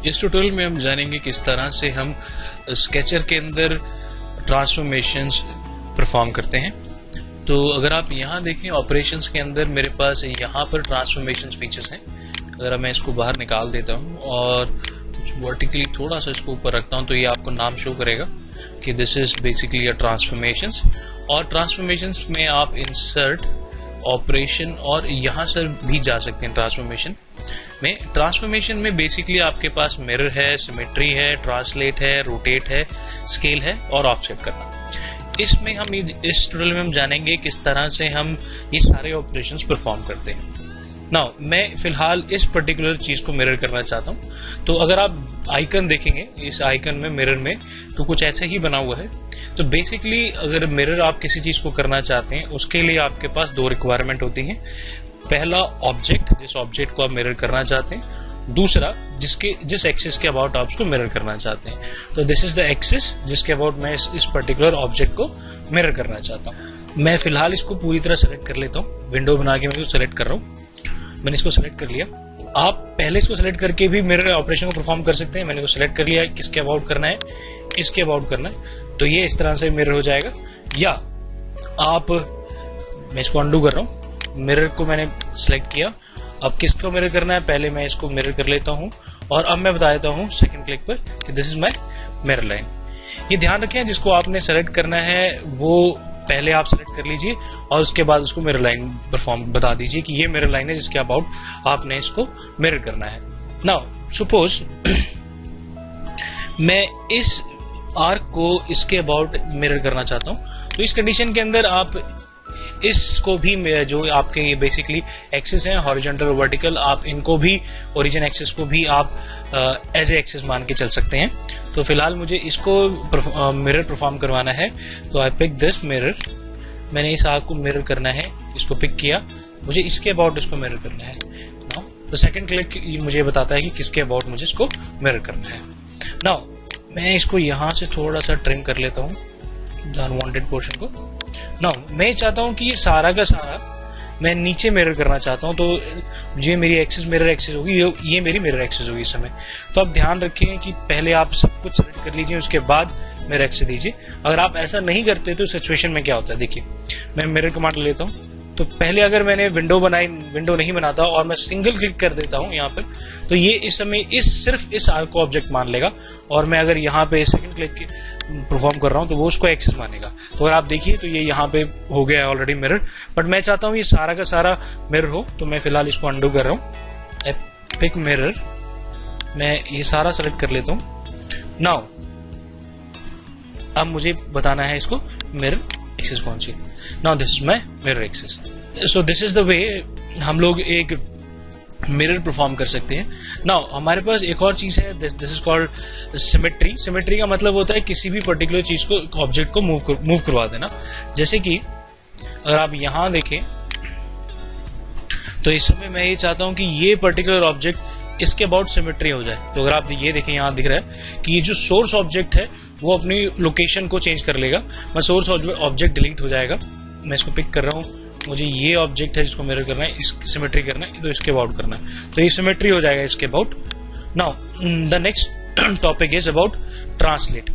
इस ट्यूटोरियल में हम जानेंगे किस तरह से हम स्केचर के अंदर ट्रांसफॉर्मेशंस परफॉर्म करते हैं। तो अगर आप यहाँ देखें ऑपरेशंस के अंदर मेरे पास यहाँ पर ट्रांसफॉर्मेशंस फीचर्स हैं। अगर मैं इसको बाहर निकाल देता हूँ और कुछ वर्टिकली थोड़ा सा इसको ऊपर रखता हूँ तो ये आपको नाम शो करेगा कि this is basically a transformations. और ट्रांसफॉर्मेशंस में आप इंसर्ट, ऑपरेशन और यहाँ से भी जा सकते हैं। ट्रांसफॉर्मेशन में बेसिकली आपके पास मिरर है, सिमेट्री है, ट्रांसलेट है, रोटेट है, स्केल है और ऑफसेट करना। इसमें हम इस ट्यूटोरियल में हम जानेंगे किस तरह से हम ये सारे ऑपरेशंस परफॉर्म करते हैं। नाउ मैं फिलहाल इस पर्टिकुलर चीज को मिरर करना चाहता हूं। तो अगर आप आइकन देखेंगे इस आइकन में मिरर में तो कुछ ऐसे ही बना हुआ है। तो बेसिकली अगर मिरर आप किसी चीज को करना चाहते हैं उसके लिए आपके पास दो रिक्वायरमेंट होती हैं। पहला ऑब्जेक्ट, जिस ऑब्जेक्ट को आप मिरर करना चाहते हैं। दूसरा जिस एक्सिस के अबाउट आप उसको मिरर करना चाहते हैं। तो दिस इज द एक्सिस जिसके अबाउट मैं इस पर्टिकुलर ऑब्जेक्ट को मिरर करना चाहता हूँ। मैं फिलहाल इसको पूरी तरह सेलेक्ट कर लेता हूँ। विंडो बना के मैं इसको सेलेक्ट कर रहा हूँ। मैंने इसको सेलेक्ट कर लिया। आप पहले इसको सेलेक्ट करके भी मिरर ऑपरेशन को परफॉर्म कर सकते हैं। मैंने इसको सेलेक्ट कर लिया, किसके अबाउट करना है, इसके अबाउट करना है, तो ये इस तरह से मिरर हो जाएगा। या आप, मैं इसको अंडू कर रहा हूँ, मिरर को मैंने सेलेक्ट किया। अब किसको मिरर करना है, पहले मैं इसको मिरर कर लेता हूँ और अब मैं बता देता हूँ सेकंड क्लिक पर कि this is my mirror line. ये ध्यान रखें, जिसको आपने सेलेक्ट करना है वो पहले आप सेलेक्ट कर लीजिए और उसके बाद उसको मिरर लाइन परफॉर्म बता दीजिए कि ये मिरर लाइन है जिसके अबाउट आपने इसको मिरर करना है। नाउ सपोज मैं इस आर्क को इसके अबाउट मिरर करना चाहता हूं। तो इस कंडीशन के अंदर आप इसको भी, जो आपके ये बेसिकली एक्सिस हैं हॉरिजॉन्टल और वर्टिकल, आप इनको भी, ओरिजिन एक्सिस को भी आप एज ए एक्सिस मान के चल सकते हैं। तो फिलहाल मुझे इसको मिरर परफॉर्म करवाना है। तो आई पिक दिस मिरर। मैंने इस आर्क को मिरर करना है, इसको पिक किया, मुझे इसके अबाउट इसको मिरर करना है। नाउ तो सेकंड क्लिक मुझे बताता है कि किसके अबाउट मुझे इसको मिरर करना है। नाउ मैं इसको यहां से थोड़ा सा ट्रिम कर लेता हूँ अनवांटेड पोर्शन को। नाउ मैं चाहता हूं कि ये सारा का सारा मैं नीचे मिरर करना चाहता हूं। तो ये मेरी एक्सिस मिरर एक्सिस होगी, ये मेरी मिरर एक्सिस होगी इस समय। तो आप ध्यान रखें कि पहले आप सब कुछ सेलेक्ट कर लीजिए, उसके बाद मिरर एक्सिस दीजिए। अगर आप ऐसा नहीं करते तो सिचुएशन में क्या होता है, देखिए मैं मिरर कमांड लेता हूँ। तो पहले अगर मैंने विंडो नहीं बनाता और मैं सिंगल क्लिक कर देता हूं यहाँ पर, तो ये इस समय सिर्फ इस आर्क को ऑब्जेक्ट मान लेगा। और मैं अगर यहाँ पे सेकंड क्लिक परफॉर्म कर रहा हूं तो वो उसको एक्सेस मानेगा। तो अगर आप देखिए तो ये यहाँ पे हो गया है ऑलरेडी मिरर। बट मैं चाहता हूँ ये सारा का सारा मिरर हो, तो मैं फिलहाल इसको अंडू कर रहा हूँ। पिक मिरर, मैं ये सारा सेलेक्ट कर लेता हूँ। नाउ अब मुझे बताना है इसको मिरर एक्सिस कौन सी। Now this is my mirror axis. So this is the way हम लोग एक मिरर परफॉर्म कर सकते हैं। नाउ हमारे पास एक और चीज है, this is called symmetry. Symmetry का मतलब होता है किसी भी पर्टिकुलर चीज को, ऑब्जेक्ट को मूव करवा देना। जैसे कि अगर आप यहां देखें तो इस समय मैं ये चाहता हूं कि ये पर्टिकुलर ऑब्जेक्ट इसके अबाउट सिमेट्री हो जाए। तो अगर आप ये देखें, यहां दिख रहा है कि ये जो सोर्स ऑब्जेक्ट है वो अपनी लोकेशन को चेंज कर लेगा। मैं सोर्स ऑब्जेक्ट डिलीट हो जाएगा। मैं इसको पिक कर रहा हूँ, मुझे ये ऑब्जेक्ट है जिसको मिरर करना है, इस सिमेट्री करना है, तो इसके अबाउट करना है, तो ये सिमेट्री हो जाएगा इसके about. Now the next topic is about translate.